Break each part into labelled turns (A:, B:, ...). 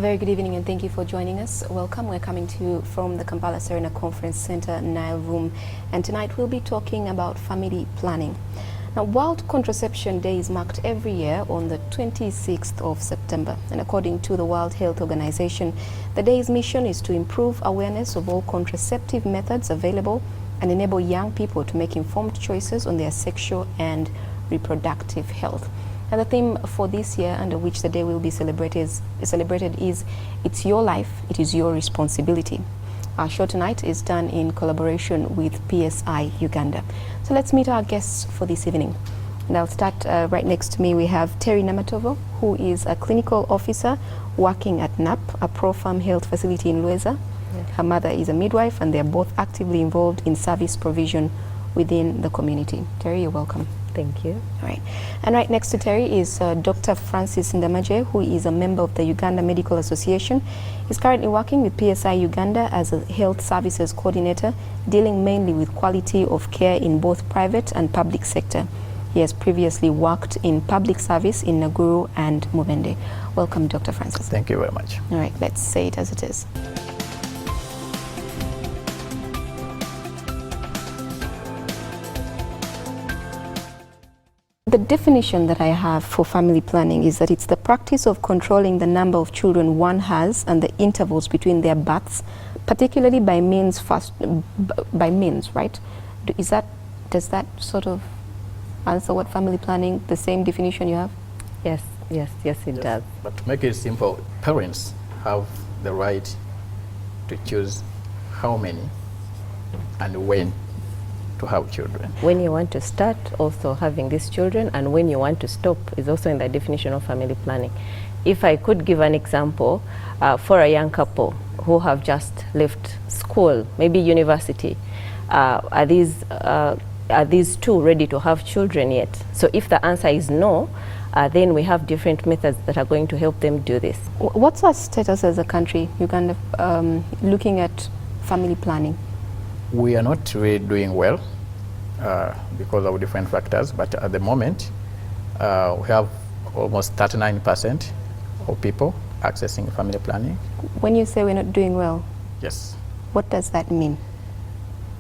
A: very good evening and thank you for joining us. Welcome. We're coming to you from the Kampala Serena Conference Center, Nile Room, and tonight we'll be talking about family planning. Now, World Contraception Day is marked every year on the 26th of September, and according to the World Health Organization, the day's mission is to improve awareness of all contraceptive methods available and enable young people to make informed choices on their sexual and reproductive health. And the theme for this year, under which the day will be celebrated is It's Your Life, It Is Your Responsibility. Our show tonight is done in collaboration with PSI Uganda. So let's meet our guests for this evening. And I'll start right next to me. We have Terry Namatovo, who is a clinical officer working at NAP, a pro-farm health facility in Lueza. Yeah. Her mother is a midwife, and they're both actively involved in service provision within the community. Terry, you're welcome.
B: Thank you.
A: All right. And right next to Terry is Dr. Francis Ndamaje, who is a member of the Uganda Medical Association. He's currently working with PSI Uganda as a health services coordinator, dealing mainly with quality of care in both private and public sector. He has previously worked in public service in Naguru and Mubende. Welcome, Dr. Francis.
C: Thank you very much.
A: All right, let's say it as it is. The definition that I have for family planning is that it's the practice of controlling the number of children one has and the intervals between their births, particularly by means, right? Does that sort of answer what family planning, the same definition you have?
B: Yes, it does.
C: But to make it simple, parents have the right to choose how many and when to have children.
B: When you want to start also having these children and when you want to stop is also in the definition of family planning. If I could give an example, for a young couple who have just left school, maybe university, are these two ready to have children yet? So if the answer is no, then we have different methods that are going to help them do this.
A: What's our status as a country, Uganda, looking at family planning?
C: We are not really doing well because of different factors, but at the moment we have almost 39% of people accessing family planning.
A: When you say we're not doing well,
C: yes,
A: what does that mean?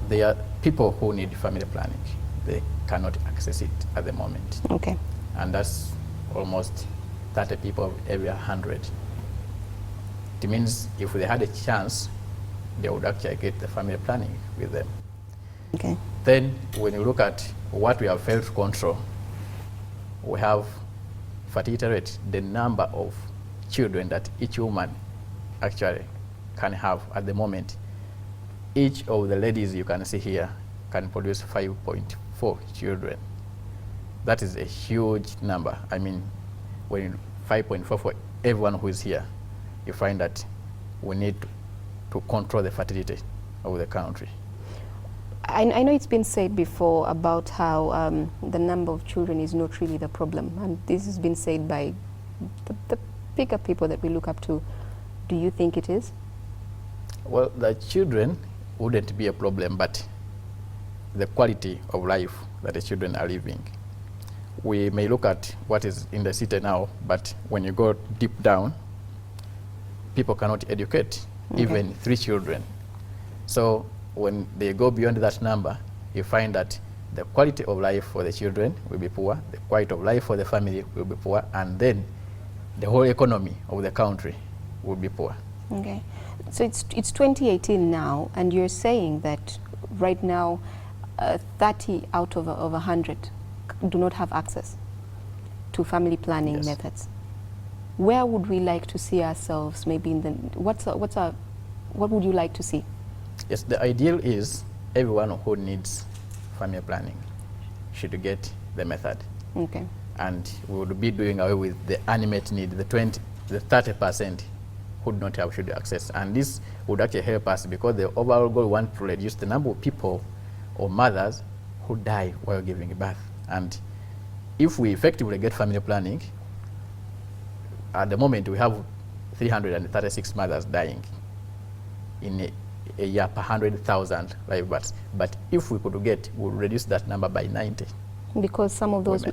C: There are people who need family planning. They cannot access it at the moment.
A: Okay.
C: And that's almost 30 people every 100. It means if they had a chance, they would actually get the family planning with them.
A: Okay.
C: Then when you look at what we have failed to control, we have fertility rate, the number of children that each woman actually can have at the moment. Each of the ladies you can see here can produce 5.4 children. That is a huge number. I mean, when 5.4 for everyone who is here, you find that we need to control the fertility of the country.
A: I know it's been said before about how the number of children is not really the problem, and this has been said by the bigger people that we look up to. Do you think it is?
C: Well, the children wouldn't be a problem, but the quality of life that the children are living. We may look at what is in the city now, but when you go deep down, people cannot educate. Okay. Even 3 children. So when they go beyond that number, you find that the quality of life for the children will be poor, the quality of life for the family will be poor, and then the whole economy of the country will be poor.
A: Okay. So it's 2018 now, and you're saying that right now 30 out of 100 do not have access to family planning. Yes. Methods. Where would we like to see ourselves? Maybe in the what would you like to see?
C: Yes, the ideal is everyone who needs family planning should get the method.
A: Okay. And
C: we would be doing away with the unmet need, the 30% who do not have should access. And this would actually help us because the overall goal we want to reduce the number of people or mothers who die while giving birth. And if we effectively get family planning, at the moment, we have 336 mothers dying in a year per 100,000 live births. But if we could we'll reduce that number by 90.
A: Because some of those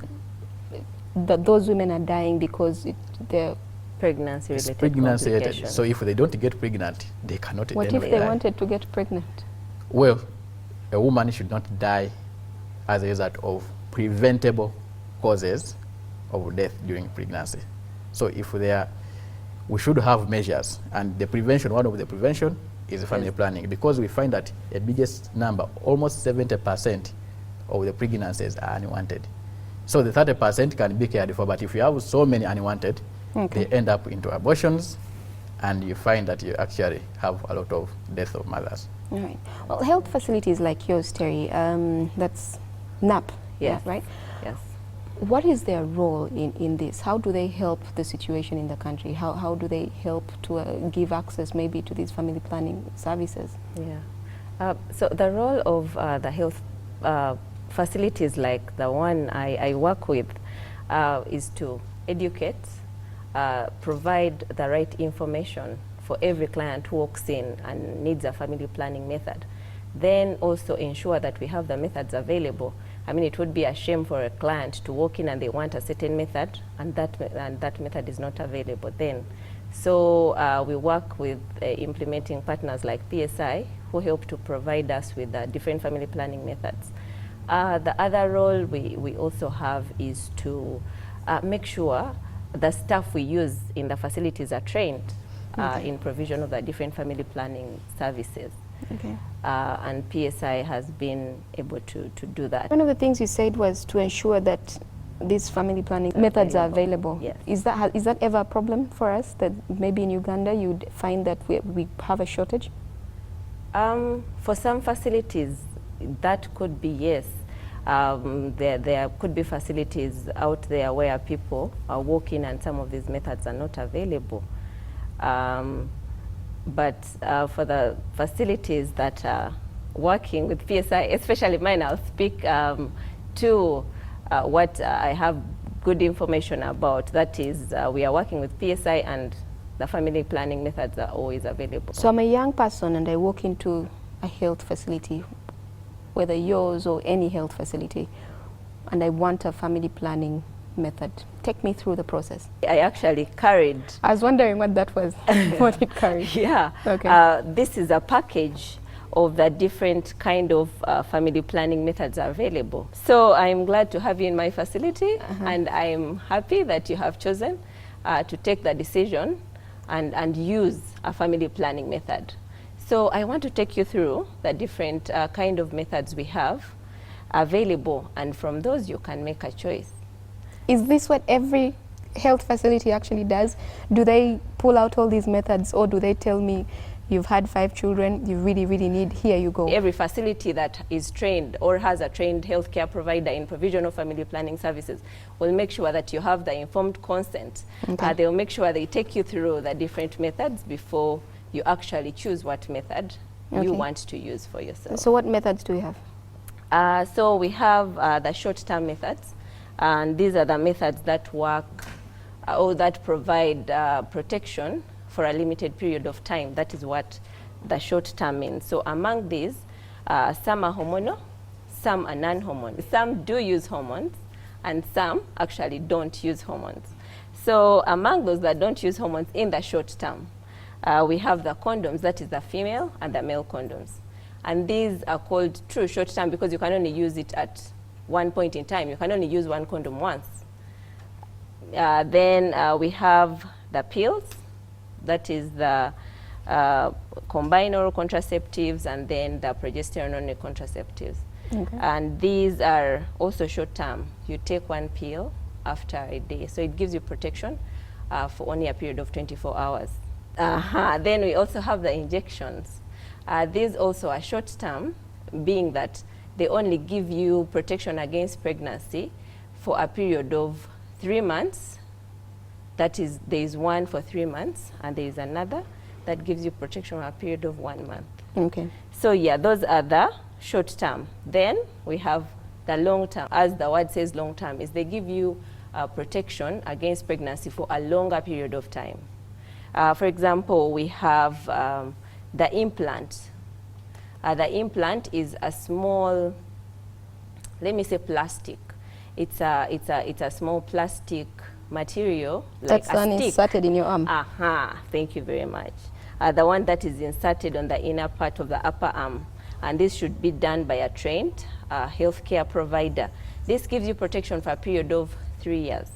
A: women are dying because they're
B: Pregnancy-related
C: It's pregnancy-related.
B: complications.
C: So if they don't get pregnant, they cannot.
A: What
C: then
A: if they
C: die.
A: wanted to get pregnant?
C: Well, a woman should not die as a result of preventable causes of death during pregnancy. So if we should have measures, and the prevention, one of the prevention is family planning, because we find that the biggest number, almost 70% of the pregnancies are unwanted. So the 30% can be cared for, but if you have so many unwanted, they end up into abortions, and you find that you actually have a lot of death of mothers.
A: All right. Well, health facilities like yours, Terry, that's NAP,
B: Yes.
A: yeah, right?
B: Yes.
A: What is their role in this? How do they help the situation in the country? How do they help to give access maybe to these family planning services?
B: Yeah. So the role of the health facilities like the one I work with is to educate, provide the right information for every client who walks in and needs a family planning method. Then also ensure that we have the methods available. I mean, it would be a shame for a client to walk in and they want a certain method and that method is not available then. So we work with implementing partners like PSI who help to provide us with different family planning methods. The other role we also have is to make sure the staff we use in the facilities are trained in provision of the different family planning services.
A: Okay.
B: And PSI has been able to do that.
A: One of the things you said was to ensure that these family planning methods are available.
B: Yes.
A: Is that ever a problem for us, that maybe in Uganda you'd find that we have a shortage?
B: For some facilities, that could be yes. There could be facilities out there where people are walking and some of these methods are not available. But for the facilities that are working with PSI, especially mine, I'll speak to what I have good information about. That is, we are working with PSI and the family planning methods are always available.
A: So I'm a young person and I walk into a health facility, whether yours or any health facility, and I want a family planning method. Take me through the process.
B: I actually carried.
A: I was wondering what that was, what it carried.
B: Yeah.
A: Okay.
B: This is a package of the different kind of family planning methods are available. So I'm glad to have you in my facility, and I'm happy that you have chosen to take the decision and use a family planning method. So I want to take you through the different kind of methods we have available, and from those you can make a choice.
A: Is this what every health facility actually does? Do they pull out all these methods, or do they tell me, you've had 5 children, you really, really need, here you go?
B: Every facility that is trained or has a trained healthcare provider in provision of family planning services will make sure that you have the informed consent.
A: Okay.
B: They'll make sure they take you through the different methods before you actually choose what method you want to use for yourself.
A: So what methods do we have?
B: So we have the short-term methods, and these are the methods that work or that provide protection for a limited period of time. That is what the short-term means. So among these, some are hormonal, some are non-hormonal. Some do use hormones, and some actually don't use hormones. So among those that don't use hormones in the short term, we have the condoms, that is the female and the male condoms. And these are called true short term because you can only use it at one point in time. You can only use one condom once. Then we have the pills, that is the combined oral contraceptives, and then the progesterone-only contraceptives. Okay. And these are also short term. You take one pill after a day, so it gives you protection for only a period of 24 hours. Then we also have the injections. These also are short term, being that they only give you protection against pregnancy for a period of 3 months. That is, there is one for 3 months, and there is another that gives you protection for a period of 1 month.
A: Okay.
B: So yeah, those are the short term. Then we have the long term. As the word says, long term is they give you protection against pregnancy for a longer period of time. For example, we have the implant. The implant is a small, let me say plastic. It's a small plastic material,
A: That's
B: like a stick.
A: inserted in your arm.
B: Thank you very much. The one that is inserted on the inner part of the upper arm. And this should be done by a trained healthcare provider. This gives you protection for a period of 3 years.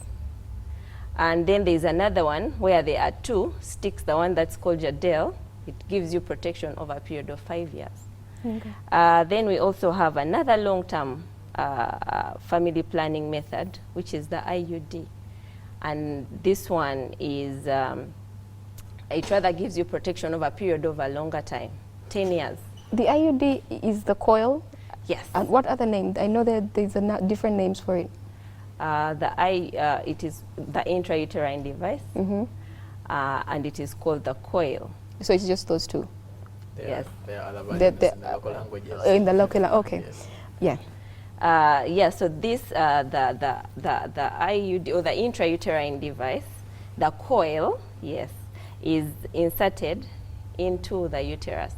B: And then there's another one where there are 2 sticks, the one that's called Jadel. It gives you protection over a period of 5 years.
A: Okay.
B: Then we also have another long-term family planning method, which is the IUD. And this one is, it rather gives you protection over a period of a longer time, 10 years.
A: The IUD is the coil?
B: Yes.
A: And what other name? I know that there's different names for it.
B: It is the intrauterine device, and it is called the coil.
A: So it's just those 2?
B: Yes.
C: There are other versions in the local languages.
A: In the local, okay.
C: Yes.
B: Yeah, so this, the IUD, or the intrauterine device, the coil, yes, is inserted into the uterus.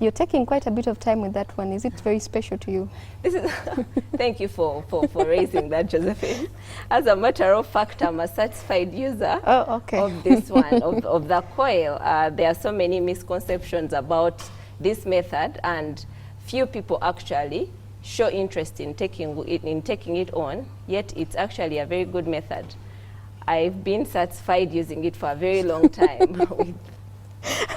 A: You're taking quite a bit of time with that one. Is it very special to you?
B: This is thank you for raising that, Josephine. As a matter of fact, I'm a certified user of this one, of the coil. There are so many misconceptions about this method, and few people actually show interest in taking it on, yet it's actually a very good method. I've been certified using it for a very long time.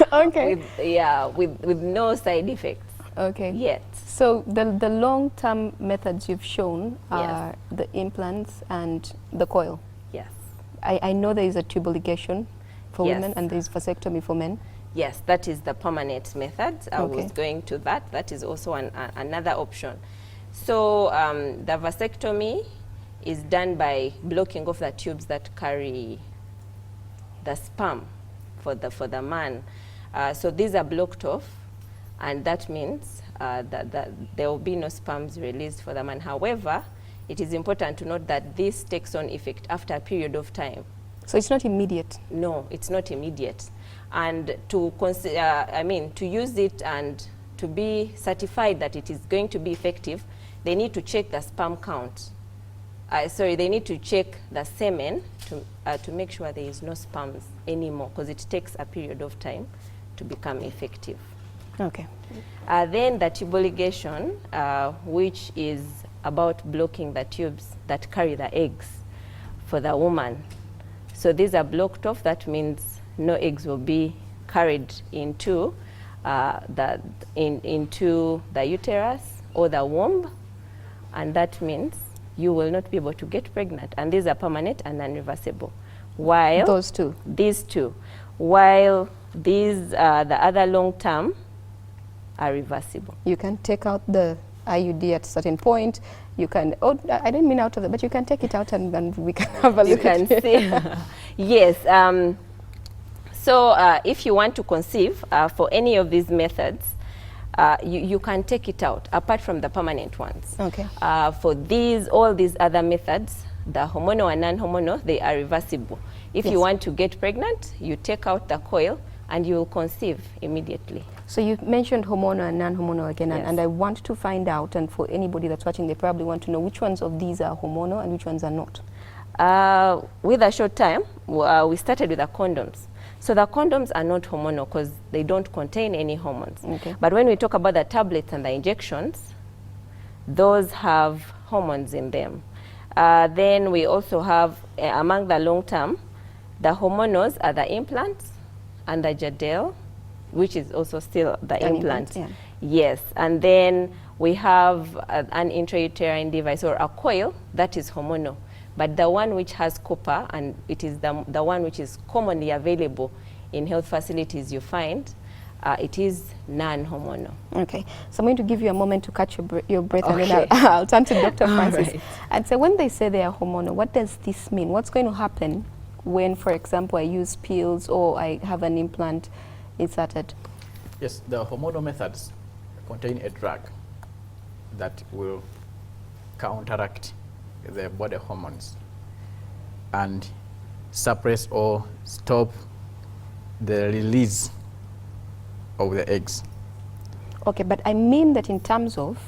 B: with no side effects.
A: Okay.
B: Yet.
A: So the long-term methods you've shown are the implants and the coil.
B: Yes.
A: I know there is a tubal ligation for women and there is vasectomy for men.
B: Yes, that is the permanent method. I was going to that. That is also another option. So the vasectomy is done by blocking off the tubes that carry the sperm for the man. So these are blocked off, and that means that there will be no sperms released for the man. However, it is important to note that this takes on effect after a period of time.
A: So it's not immediate?
B: No, it's not immediate. And to use it and to be certified that it is going to be effective, they need to check the sperm count. They need to check the semen to make sure there is no sperms anymore, because it takes a period of time to become effective.
A: Okay.
B: Then the tubal ligation, which is about blocking the tubes that carry the eggs for the woman. So these are blocked off. That means no eggs will be carried into into the uterus or the womb, and that means you will not be able to get pregnant. And these are permanent and non-reversible. While these two, while these the other long-term are reversible.
A: You can take out the IUD at a certain point. You can, I didn't mean out of it, but you can take it out and we can have a look.
B: You can see. Yes. So if you want to conceive for any of these methods, you can take it out, apart from the permanent ones.
A: Okay.
B: For all these other methods, the hormonal and non-hormonal, they are reversible. If you want to get pregnant, you take out the coil and you will conceive immediately.
A: So you mentioned hormonal and non-hormonal again, and I want to find out, and for anybody that's watching, they probably want to know which ones of these are hormonal and which ones are not.
B: With a short time, we started with the condoms. So the condoms are not hormonal because they don't contain any hormones.
A: Okay.
B: But when we talk about the tablets and the injections, those have hormones in them. Then we also have, among the long-term, the hormonals are the implants and the Jadel, which is also still the implant. Yes, and then we have an intrauterine device or a coil that is hormonal. But the one which has copper, and it is the one which is commonly available in health facilities you find, it is non-hormonal.
A: Okay, so I'm going to give you a moment to catch your breath, and then I'll turn to Dr. Francis. And so when they say they are hormonal, what does this mean? What's going to happen when, for example, I use pills or I have an implant inserted?
C: Yes, the hormonal methods contain a drug that will counteract the body hormones and suppress or stop the release of the eggs.
A: Okay, but I mean that in terms of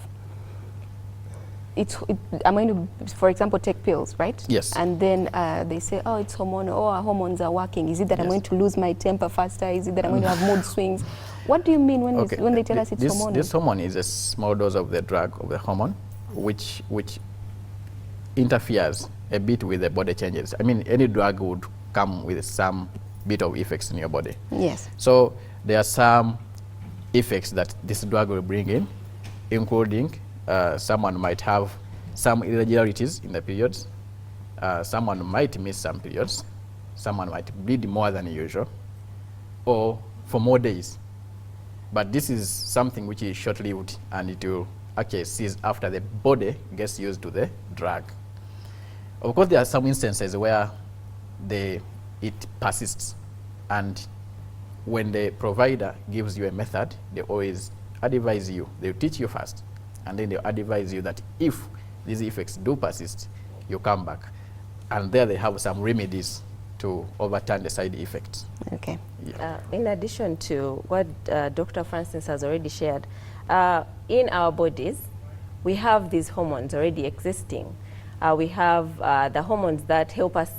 A: I'm going to, for example, take pills, right?
C: Yes.
A: And then they say, oh, it's hormonal, oh, our hormones are working. Is it that I'm going to lose my temper faster? Is it that I'm going to have mood swings? What do you mean when, when they tell us it's hormonal?
C: This hormone is a small dose of the drug, of the hormone, which interferes a bit with the body changes. I mean, any drug would come with some bit of effects in your body.
A: Yes.
C: So there are some effects that this drug will bring in, including someone might have some irregularities in the periods, someone might miss some periods, someone might bleed more than usual, or for more days. But this is something which is short-lived, and it will actually cease after the body gets used to the drug. Of course, there are some instances where it persists, and when the provider gives you a method, they always advise you, they'll teach you first, and then they'll advise you that if these effects do persist, you come back. And there they have some remedies to overturn the side effects.
A: Okay.
C: Yeah.
B: In addition to what Dr. Francis has already shared, in our bodies, we have these hormones already existing. We have the hormones that help us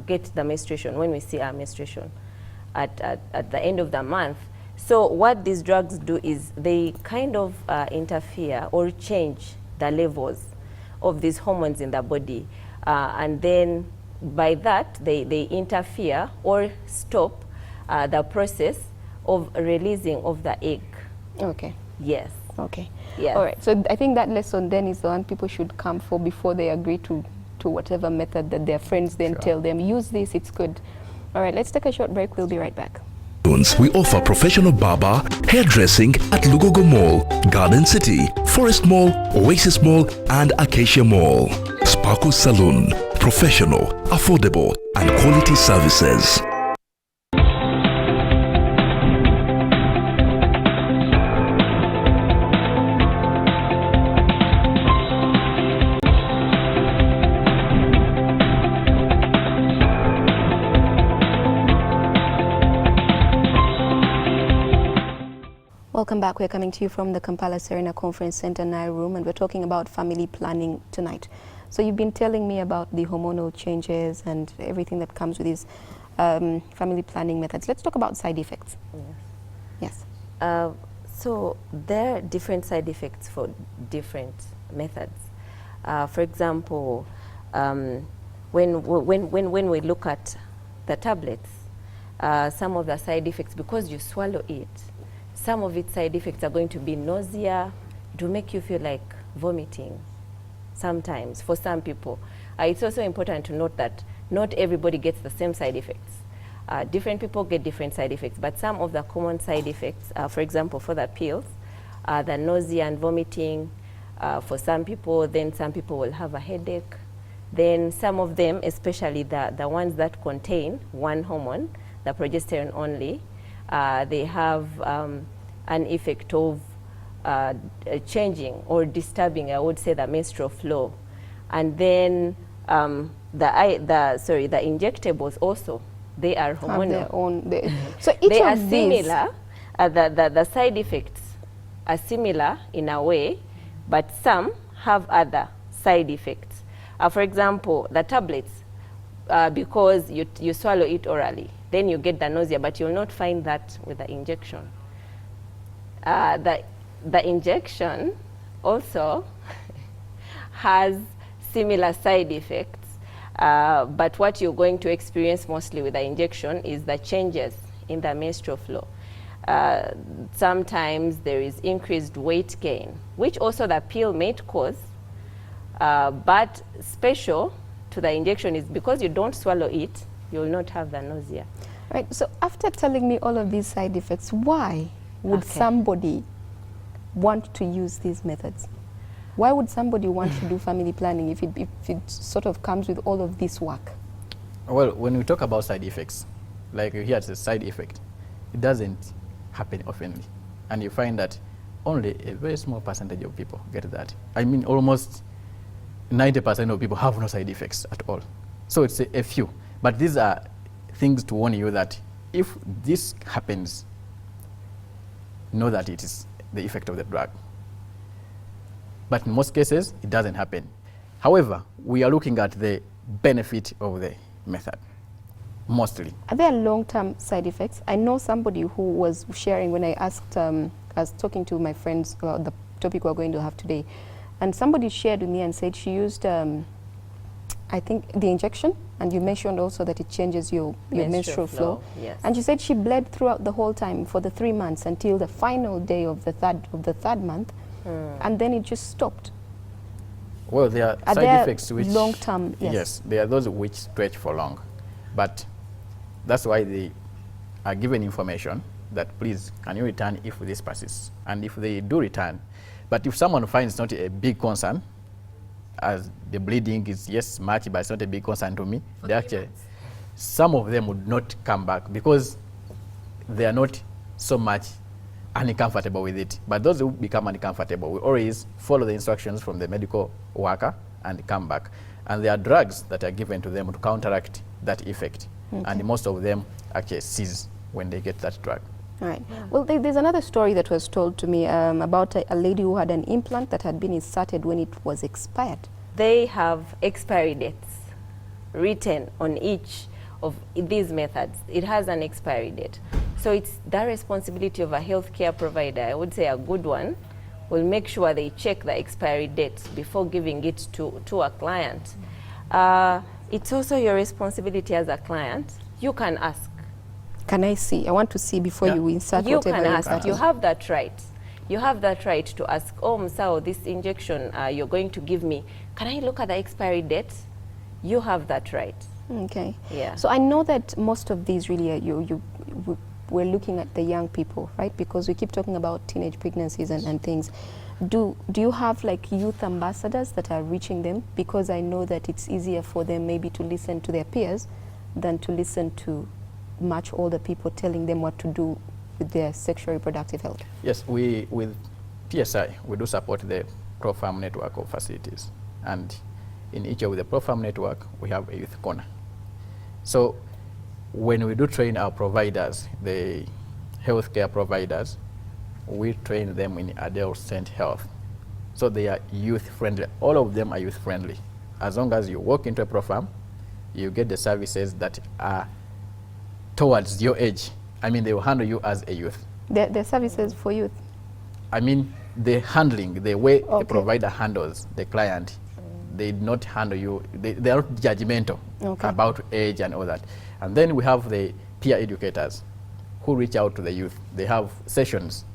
B: get the menstruation when we see our menstruation at the end of the month. So what these drugs do is they kind of interfere or change the levels of these hormones in the body. And then by that, they interfere or stop the process of releasing of the egg.
A: Okay.
B: Yes.
A: Okay.
B: Yes.
A: All right. So I think that lesson then is the one people should come for before they agree to whatever method that their friends then tell them, use this, it's good. All right, let's take a short break. We'll be right back.
D: We offer professional barber, hairdressing at Lugogo Mall, Garden City, Forest Mall, Oasis Mall, and Acacia Mall. Sparkle Salon, professional, affordable, and quality services.
A: Welcome back. We're coming to you from the Kampala Serena Conference Center Nile Room, and we're talking about family planning tonight. So you've been telling me about the hormonal changes and everything that comes with these family planning methods. Let's talk about side effects. Yes.
B: So there are different side effects for different methods. For example, when we look at the tablets, some of the side effects, because you swallow it, some of its side effects are going to be nausea. It will make you feel like vomiting sometimes for some people. It's also important to note that not everybody gets the same side effects. Different people get different side effects, but some of the common side effects, for example, for the pills, the nausea and vomiting, for some people, then some people will have a headache. Then some of them, especially the ones that contain one hormone, the progesterone only, they have an effect of changing or disturbing, I would say, the menstrual flow. And then the injectables also, they are hormonal.
A: Have their own, so each
B: they
A: of
B: are
A: these
B: similar. The side effects are similar in a way, but some have other side effects. For example, the tablets, because you swallow it orally, then you get the nausea, but you'll not find that with the injection. The injection also has similar side effects, but what you're going to experience mostly with the injection is the changes in the menstrual flow. Sometimes there is increased weight gain, which also the pill may cause, but special to the injection is because you don't swallow it, you'll not have the nausea.
A: Right. So after telling me all of these side effects, why would somebody want to use these methods? Why would somebody want to do family planning if it sort of comes with all of this work?
C: Well, when we talk about side effects, like you hear it's a side effect, it doesn't happen oftenly. And you find that only a very small percentage of people get that. I mean, almost 90% of people have no side effects at all. So it's a few. But these are things to warn you that if this happens, know that it is the effect of the drug. But in most cases, it doesn't happen. However, we are looking at the benefit of the method, mostly.
A: Are there long-term side effects? I know somebody who was sharing when I asked, I was talking to my friends about the topic we're going to have today, and somebody shared with me and said she used, I think, the injection, and you mentioned also that it changes your menstrual flow.
B: Yes.
A: And she said she bled throughout the whole time for the 3 months until the final day of the third month, and then it just stopped.
C: Well, there are side
A: there
C: effects which
A: long-term? Yes.
C: Yes, there are those which stretch for long, but that's why they are given information that please can you return if this persists, and if they do return. But if someone finds not a big concern, as the bleeding is yes much, but it's not a big concern to me, they actually, some of them would not come back because they are not so much uncomfortable with it. But those who become uncomfortable, we always follow the instructions from the medical worker and come back. And there are drugs that are given to them to counteract that effect.
A: Okay.
C: And most of them actually cease when they get that drug.
A: All right. Yeah. Well, there's another story that was told to me about a lady who had an implant that had been inserted when it was expired.
B: They have expiry dates written on each of these methods. It has an expiry date. So it's the responsibility of a healthcare provider, I would say a good one, will make sure they check the expiry dates before giving it to a client. It's also your responsibility as a client. You can ask.
A: Can I see? I want to see before you insert whatever
B: You can ask.
A: insert.
B: You have that right. You have that right to ask, oh, Msao, this injection you're going to give me, can I look at the expiry date? You have that right.
A: Okay.
B: Yeah.
A: So I know that most of these really are we're looking at the young people, right? Because we keep talking about teenage pregnancies and things. Do you have like youth ambassadors that are reaching them? Because I know that it's easier for them maybe to listen to their peers than to listen to much older people telling them what to do with their sexual reproductive health.
C: Yes, with PSI, we do support the pro-farm network of facilities. And in each of the pro-farm network, we have a youth corner. So when we do train our providers, the healthcare providers, we train them in adolescent health. So they are youth-friendly. All of them are youth-friendly. As long as you walk into a pro-farm, you get the services that are towards your age. I mean, they will handle you as a youth.
A: The services for youth?
C: I mean, the handling, the way the provider handles the client, they do not handle you, they are not judgmental about age and all that. And then we have the peer educators who reach out to the youth. They have sessions.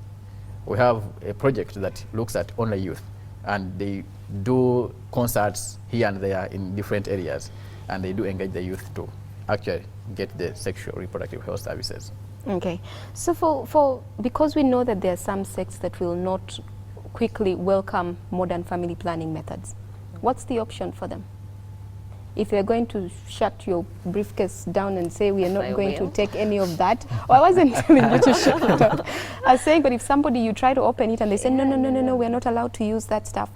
C: We have a project that looks at only youth, and they do concerts here and there in different areas, and they do engage the youth to actually get the sexual reproductive health services.
A: Okay. So because we know that there are some sects that will not quickly welcome modern family planning methods, what's the option for them? If they're going to shut your briefcase down and say we are not going to take any of that, I wasn't telling you to shut it up. I was saying, but if somebody, you try to open it and they say, no, we're not allowed to use that stuff,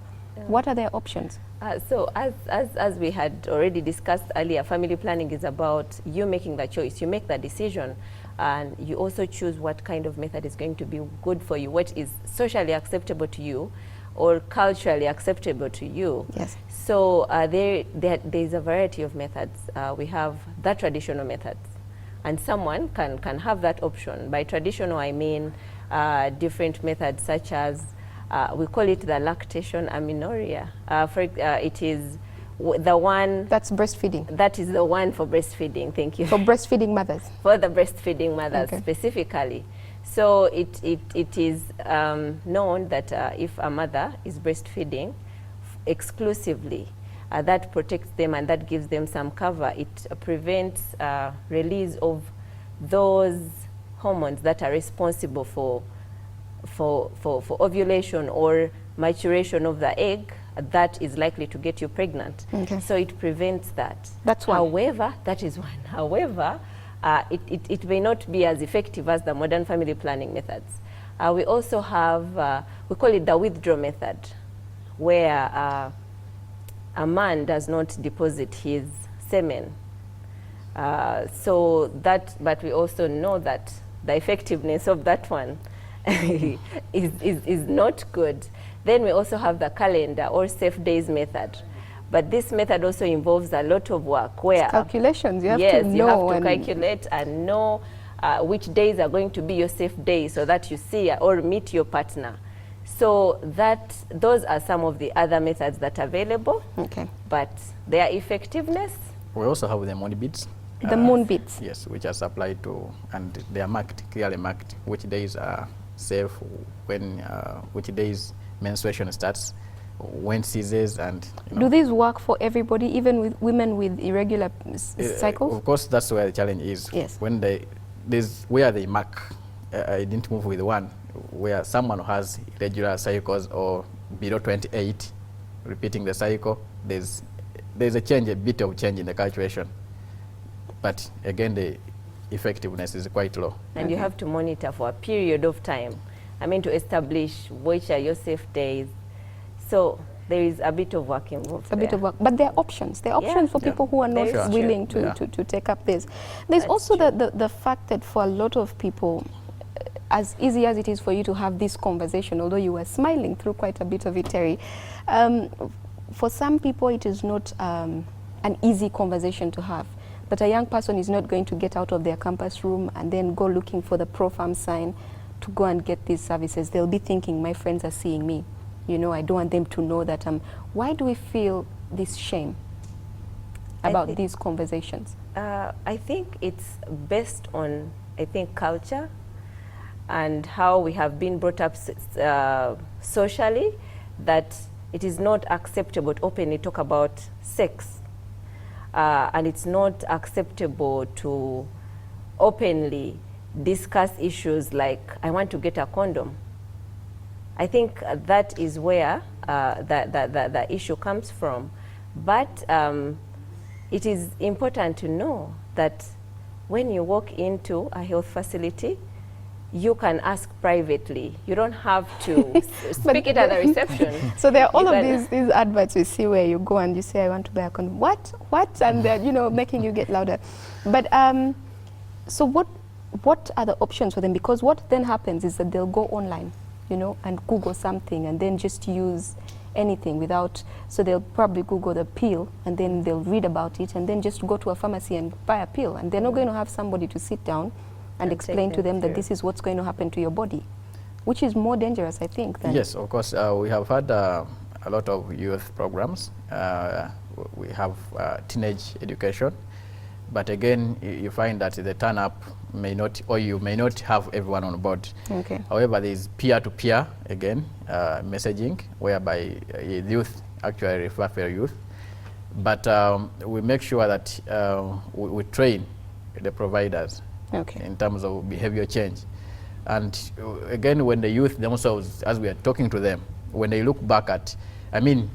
A: what are their options?
B: So as we had already discussed earlier, family planning is about you making the choice. You make the decision, and you also choose what kind of method is going to be good for you, what is socially acceptable to you or culturally acceptable to you.
A: Yes.
B: So there's a variety of methods. We have the traditional methods, and someone can have that option. By traditional, I mean different methods such as we call it the lactation amenorrhea. It is the one... That's
A: breastfeeding.
B: That is the one for breastfeeding, thank you.
A: For breastfeeding mothers?
B: For the breastfeeding mothers specifically. So it is known that if a mother is breastfeeding exclusively, that protects them and that gives them some cover. It prevents release of those hormones that are responsible for ovulation or maturation of the egg that is likely to get you pregnant. Okay. So it prevents that.
A: That's one.
B: However, that is one. However, it may not be as effective as the modern family planning methods. We also have, we call it the withdraw method, where a man does not deposit his semen. But we also know that the effectiveness of that one is not good. Then we also have the calendar or safe days method. But this method also involves a lot of work where
A: calculations, you have
B: yes,
A: to know.
B: You have to calculate and know which days are going to be your safe days so that you see or meet your partner. So those are some of the other methods that are available.
A: Okay.
B: But their effectiveness.
C: We also have the moon beads.
A: The moon beads.
C: Yes, which are supplied to, and they are marked, clearly marked, which days are safe, when, which days menstruation starts, when ceases, and
A: Do these work for everybody, even with women with irregular cycles?
C: Of course, that's where the challenge is.
A: Yes.
C: When where they mark, I didn't move with one, where someone who has irregular cycles or below 28, repeating the cycle, there's a bit of change in the calculation. But again, the effectiveness is quite low.
B: And you have to monitor for a period of time. I mean, to establish which are your safe days. So there is a bit of work involved.
A: A bit of work, but there are options. There are options for people who are not willing to take up this. There's also the fact that for a lot of people, as easy as it is for you to have this conversation, although you were smiling through quite a bit of it, Terry, for some people it is not an easy conversation to have. That a young person is not going to get out of their campus room and then go looking for the pro-farm sign to go and get these services. They'll be thinking, my friends are seeing me. You know, I don't want them to know that I'm... Why do we feel this shame about these conversations?
B: I think it's based on, culture and how we have been brought up socially, that it is not acceptable to openly talk about sex. And it's not acceptable to openly discuss issues like, I want to get a condom. I think that is where the issue comes from. But it is important to know that when you walk into a health facility, you can ask privately. You don't have to speak it at the reception.
A: So there are all of these adverts we see where you go and you say, I want to buy a condom. What? And they're, you know, making you get louder. But so what are the options for them? Because what then happens is that they'll go online, you know, and Google something and then just use anything without, so they'll probably Google the pill and then they'll read about it and then just go to a pharmacy and buy a pill, and they're not going to have somebody to sit down and explain to them that this is what's going to happen to your body, which is more dangerous, I think. Than
C: yes, of course. We have had a lot of youth programs. We have teenage education. But again, you find that the turn-up may not, or you may not have everyone on board.
A: Okay.
C: However, there is peer-to-peer, again, messaging, whereby youth actually refer for youth. But we make sure that we train the providers in terms of behavior change. And again, when the youth themselves, as we are talking to them, when they look back at, I mean,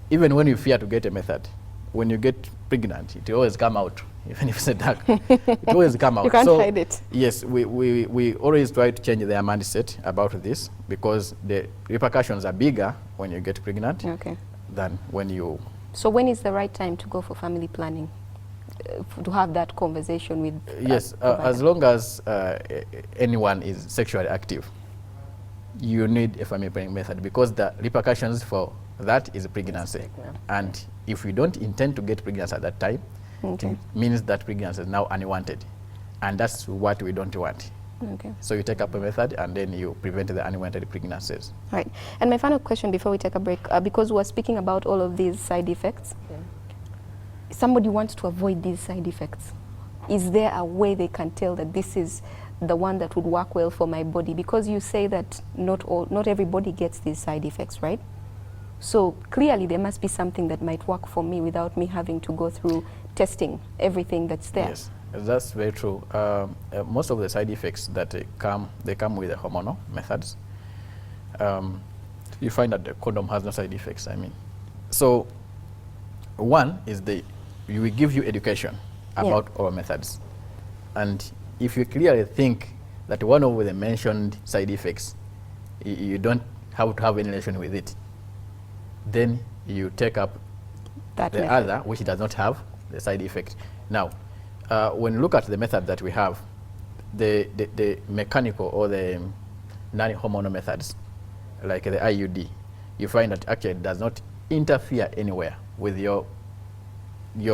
C: even when you fear to get a method, when you get pregnant, it always come out, even if it's a dark, it always come out.
A: You can't hide it.
C: Yes, we always try to change their mindset about this, because the repercussions are bigger when you get pregnant than when you...
A: So when is the right time to go for family planning? To have that conversation with...
C: Yes, as long as anyone is sexually active, you need a family planning method, because the repercussions for that is pregnancy. And if you don't intend to get pregnancy at that time, it means that pregnancy is now unwanted. And that's what we don't want. So you take up a method and then you prevent the unwanted pregnancies.
A: All right. And my final question before we take a break, because we're speaking about all of these side effects, somebody wants to avoid these side effects. Is there a way they can tell that this is the one that would work well for my body? Because you say that not everybody gets these side effects, right? So clearly there must be something that might work for me without me having to go through testing everything that's there.
C: Yes, that's very true. Most of the side effects that they come with the hormonal methods. You find that the condom has no side effects, I mean. So one is we give you education about our methods. And if you clearly think that one of the mentioned side effects, you don't have to have any relation with it, then you take up the other, which does not have the side effect. Now, when you look at the method that we have, the mechanical or the non-hormonal methods, like the IUD, you find that actually it does not interfere anywhere with your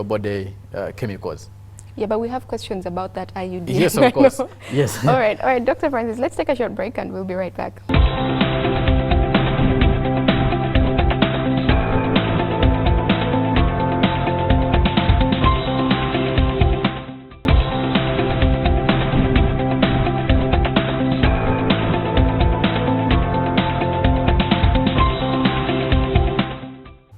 C: body chemicals.
A: Yeah, but we have questions about that IUD.
C: Yes, of course. Yes.
A: All right, Dr. Francis, let's take a short break and we'll be right back.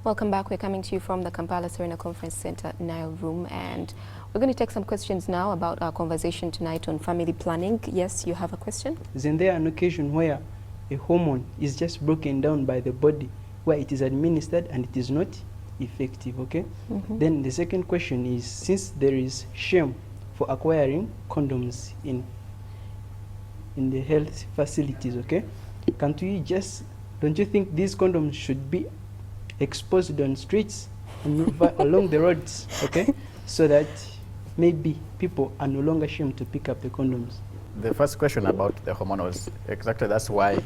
A: Welcome back. We're coming to you from the Kampala Serena Conference Center Nile Room, and we're going to take some questions now about our conversation tonight on family planning. Yes, you have a question?
E: Isn't there an occasion where a hormone is just broken down by the body, where it is administered and it is not effective, okay? Then the second question is, since there is shame for acquiring condoms in the health facilities, okay? Can't we just, don't you think these condoms should be exposed on streets and along the roads, okay, so that maybe people are no longer ashamed to pick up the condoms?
C: The first question about the hormonals, exactly that's why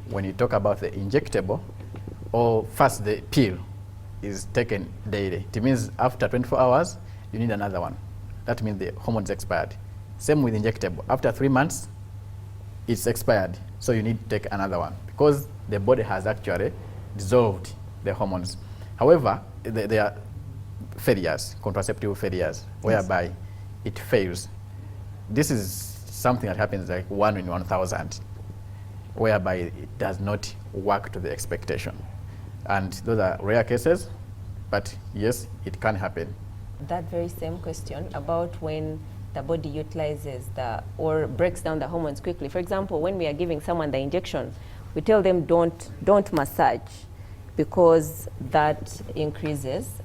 C: when you talk about the injectable, or first the pill is taken daily. It means after 24 hours, you need another one. That means the hormone's expired. Same with injectable. After 3 months, it's expired, so you need to take another one because the body has actually dissolved the hormones. However, there are failures, contraceptive failures, whereby it fails. This is something that happens like 1 in 1,000, whereby it does not work to the expectation. And those are rare cases, but yes, it can happen.
B: That very same question about when the body utilizes or breaks down the hormones quickly. For example, when we are giving someone the injection, we tell them don't massage, because that increases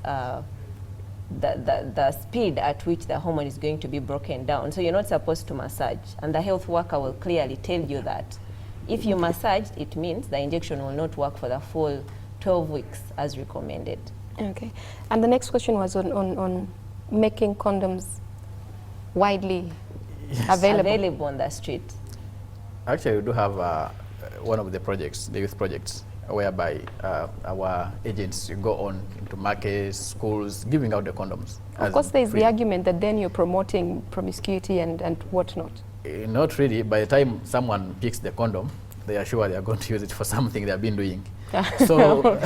B: the speed at which the hormone is going to be broken down. So you're not supposed to massage, and the health worker will clearly tell you that. If you massage, it means the injection will not work for the full 12 weeks as recommended.
A: Okay. And the next question was on making condoms widely available
B: on the street.
C: Actually, we do have one of the projects, the youth projects, whereby our agents go on into markets, schools, giving out the condoms.
A: Of course, there's the argument that then you're promoting promiscuity and whatnot.
C: Not really. By the time someone picks the condom, they are sure they are going to use it for something they have been doing. So,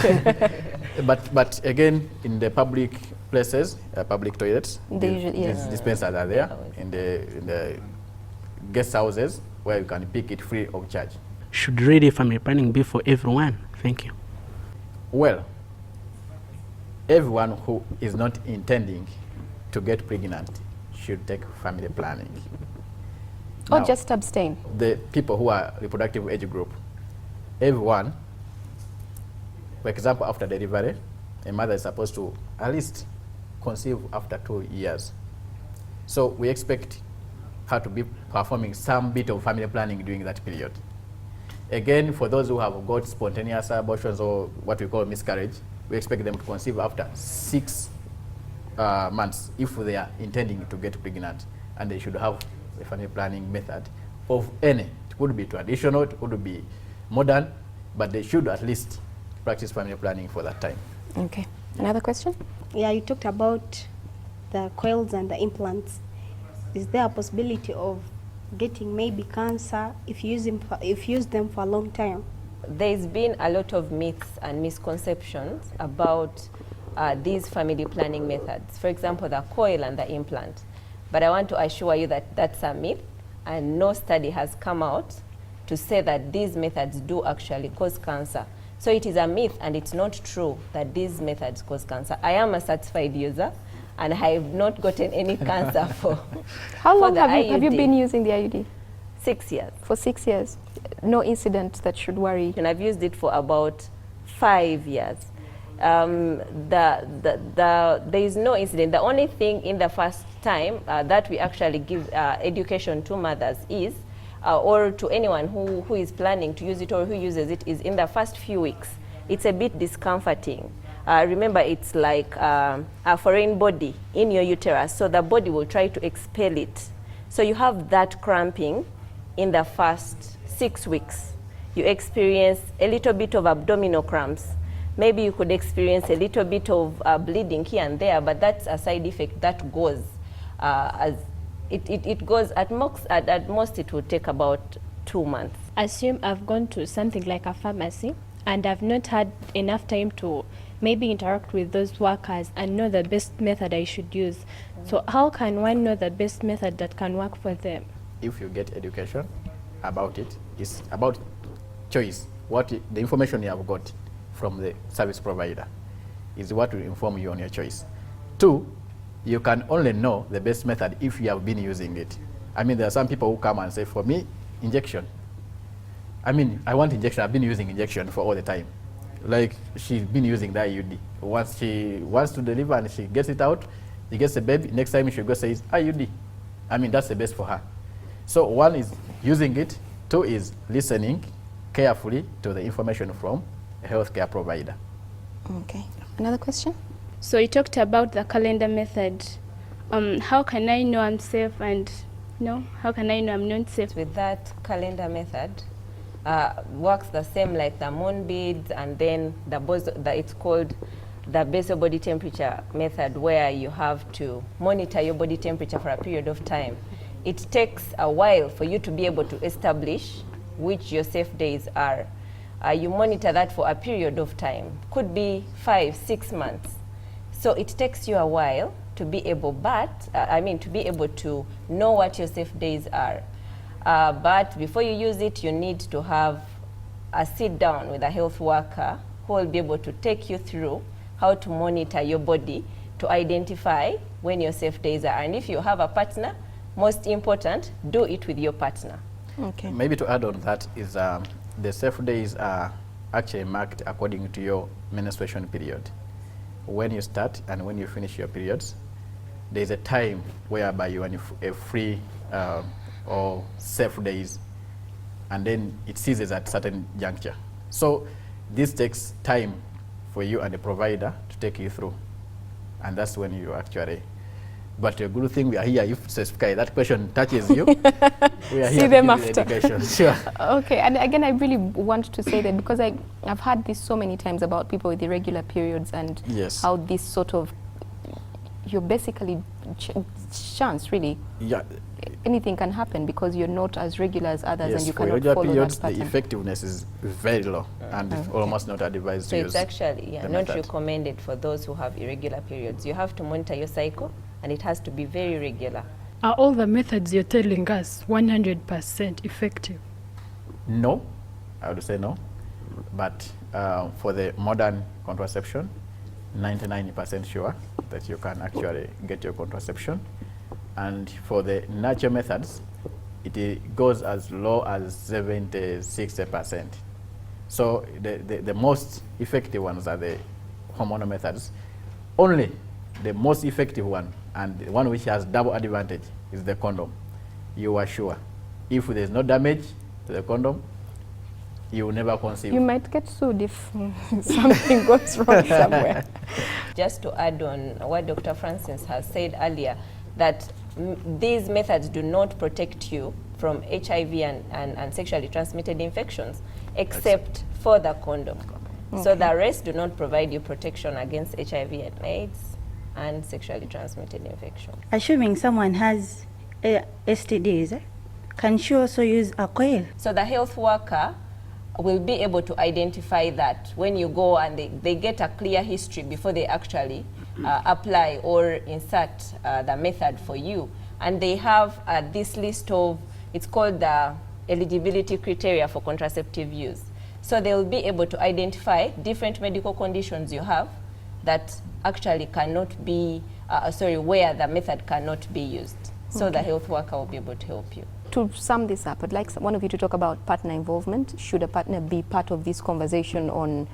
C: but again, in the public places, public toilets, these dispensers are there. In the guest houses, where you can pick it free of charge.
F: Should really family planning be for everyone? Thank you.
C: Well, everyone who is not intending to get pregnant should take family planning.
A: Or
C: Now,
A: just abstain?
C: The people who are reproductive age group, everyone, for example, after delivery, a mother is supposed to at least conceive after 2 years. So we expect her to be performing some bit of family planning during that period. Again, for those who have got spontaneous abortions or what we call miscarriage, we expect them to conceive after 6 months if they are intending to get pregnant, and they should have a family planning method of any. It could be traditional, it could be modern, but they should at least practice family planning for that time.
A: Okay. Another question?
G: Yeah, you talked about the coils and the implants. Is there a possibility of getting maybe cancer if you use them for a long time?
B: There's been a lot of myths and misconceptions about these family planning methods. For example, the coil and the implant. But I want to assure you that that's a myth, and no study has come out to say that these methods do actually cause cancer. So it is a myth, and it's not true that these methods cause cancer. I am a certified user, and I have not gotten any cancer for
A: How long
B: for
A: have you been using the IUD?
B: 6 years.
A: For 6 years. No incident that should worry.
B: And I've used it for about 5 years. There is no incident. The only thing in the first time that we actually give education to mothers is, or to anyone who is planning to use it or who uses it, is in the first few weeks. It's a bit discomforting. Remember, it's like a foreign body in your uterus, so the body will try to expel it. So you have that cramping in the first 6 weeks. You experience a little bit of abdominal cramps, maybe you could experience a little bit of bleeding here and there, but that's a side effect that goes as it goes at most it will take about 2 months.
H: Assume I've gone to something like a pharmacy and I've not had enough time to maybe interact with those workers and know the best method I should use. So how can one know the best method that can work for them?
C: If you get education about it, it's about choice. The information you have got from the service provider is what will inform you on your choice. 2, you can only know the best method if you have been using it. I mean, there are some people who come and say, for me, injection. I mean, I want injection. I've been using injection for all the time. Like, she's been using the IUD. Once she wants to deliver and she gets it out, she gets the baby, next time she goes says IUD. I mean, that's the best for her. So 1 is using it, 2 is listening carefully to the information from a healthcare provider.
A: Okay. Another question?
H: So you talked about the calendar method. How can I know I'm safe and how can I know I'm not safe?
B: With that calendar method, works the same like the moon beads, and then it's called the basal body temperature method, where you have to monitor your body temperature for a period of time. It takes a while for you to be able to establish which your safe days are. You monitor that for a period of time, could be 5-6 months. So it takes you a while to be able, to be able to know what your safe days are. But before you use it, you need to have a sit down with a health worker who will be able to take you through how to monitor your body to identify when your safe days are. And if you have a partner, most important, do it with your partner.
A: Okay.
C: Maybe to add on that is the safe days are actually marked according to your menstruation period. When you start and when you finish your periods, there's a time whereby you are a free or safe days, and then it ceases at certain juncture. So this takes time for you and the provider to take you through, and that's when you actually. But a good thing we are here. If specifically that question touches you, we are here
A: See them
C: to give you
A: after.
C: education. Sure.
A: Okay, and again, I really want to say that because I've heard this so many times about people with irregular periods and
C: Yes.
A: how this sort of, you're basically chance really.
C: Yeah.
A: Anything can happen because you're not as regular as others,
C: Yes,
A: and you
C: for
A: cannot
C: irregular
A: follow
C: periods,
A: that
C: the
A: pattern.
C: effectiveness is very low and almost not advised
B: So
C: to
B: it's
C: use
B: actually
C: the
B: not
C: method.
B: recommended for those who have irregular periods. You have to monitor your cycle, and it has to be very regular.
I: Are all the methods you're telling us 100% effective?
C: No, I would say no. But for the modern contraception, 99% sure that you can actually get your contraception. And for the natural methods, it goes as low as 70–60%. So the most effective ones are the hormonal methods. Only the most effective one, and the one which has double advantage, is the condom. You are sure. If there's no damage to the condom, you will never conceive.
A: You might get sued if something goes wrong somewhere.
B: Just to add on what Dr. Francis has said earlier, that these methods do not protect you from HIV and sexually transmitted infections, except for the condom. Okay. So the rest do not provide you protection against HIV and AIDS and sexually transmitted infection.
J: Assuming someone has STDs, can she also use a coil?
B: So the health worker will be able to identify that when you go, and they get a clear history before they actually apply or insert the method for you. And they have this list of, it's called the eligibility criteria for contraceptive use. So they will be able to identify different medical conditions you have that actually cannot be, where the method cannot be used. So the health worker will be able to help you.
A: To sum this up, I'd like one of you to talk about partner involvement. Should a partner be part of this conversation on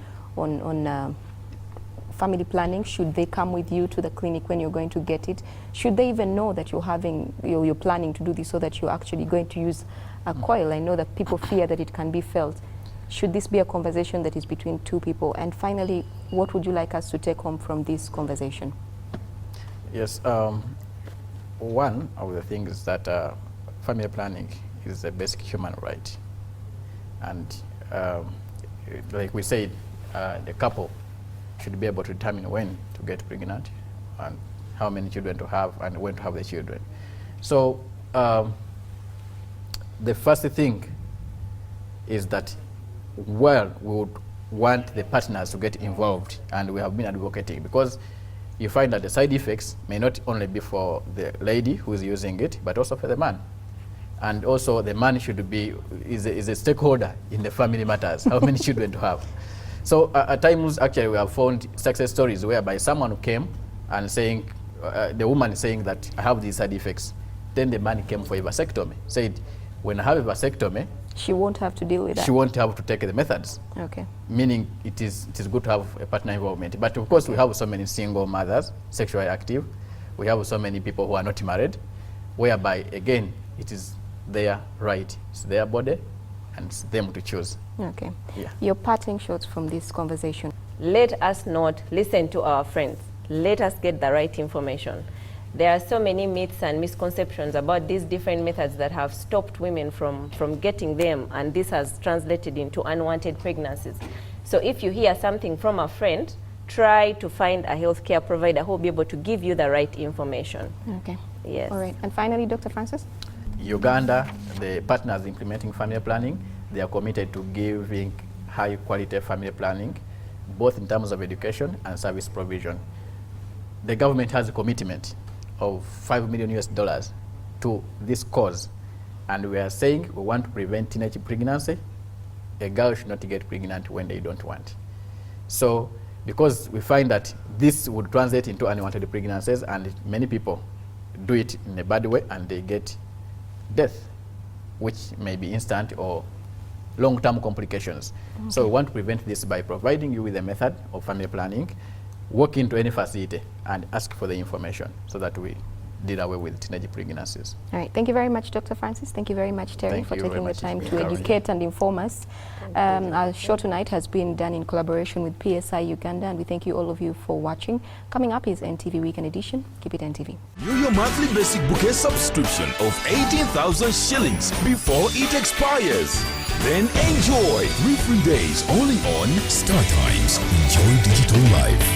A: family planning? Should they come with you to the clinic when you're going to get it? Should they even know that you're planning to do this, so that you're actually going to use a coil? I know that people fear that it can be felt. Should this be a conversation that is between two people? And finally, what would you like us to take home from this conversation?
C: Yes, one of the things is that family planning is a basic human right. And like we said, the couple should be able to determine when to get pregnant and how many children to have and when to have the children. So the first thing is that, well, we would want the partners to get involved, and we have been advocating, because you find that the side effects may not only be for the lady who is using it, but also for the man. And also the man should be, is a stakeholder in the family matters, how many children to have. So at times, actually, we have found success stories whereby someone came and saying, the woman is saying that I have these side effects. Then the man came for a vasectomy, said, when I have a vasectomy,
A: she won't have to deal with that.
C: She won't have to take the methods.
A: Okay.
C: Meaning it is good to have a partner involvement. But of course, we have so many single mothers, sexually active. We have so many people who are not married, whereby, again, it is their right, it's their body, and it's them to choose.
A: Okay.
C: Yeah.
A: Your parting shots from this conversation.
B: Let us not listen to our friends. Let us get the right information. There are so many myths and misconceptions about these different methods that have stopped women from getting them, and this has translated into unwanted pregnancies. So if you hear something from a friend, try to find a healthcare provider who will be able to give you the right information.
A: Okay.
B: Yes.
A: All right. And finally, Dr. Francis?
C: Uganda, the partners implementing family planning, they are committed to giving high quality family planning, both in terms of education and service provision. The government has a commitment of $5 million to this cause, and we are saying we want to prevent teenage pregnancy. A girl should not get pregnant when they don't want. So because we find that this would translate into unwanted pregnancies, and many people do it in a bad way and they get death, which may be instant or long-term complications. Okay. So we want to prevent this by providing you with a method of family planning. Walk into any facility and ask for the information so that we deal away with teenage pregnancies.
A: All right. Thank you very much, Dr. Francis. Thank you very much, Terry, for taking the time to educate and inform us. Our show tonight has been done in collaboration with PSI Uganda, and we thank you, all of you, for watching. Coming up is NTV Weekend Edition. Keep it NTV.
D: Renew your monthly basic bouquet subscription of 18,000 shillings before it expires. Then enjoy 3 free days only on StarTimes. Enjoy digital life.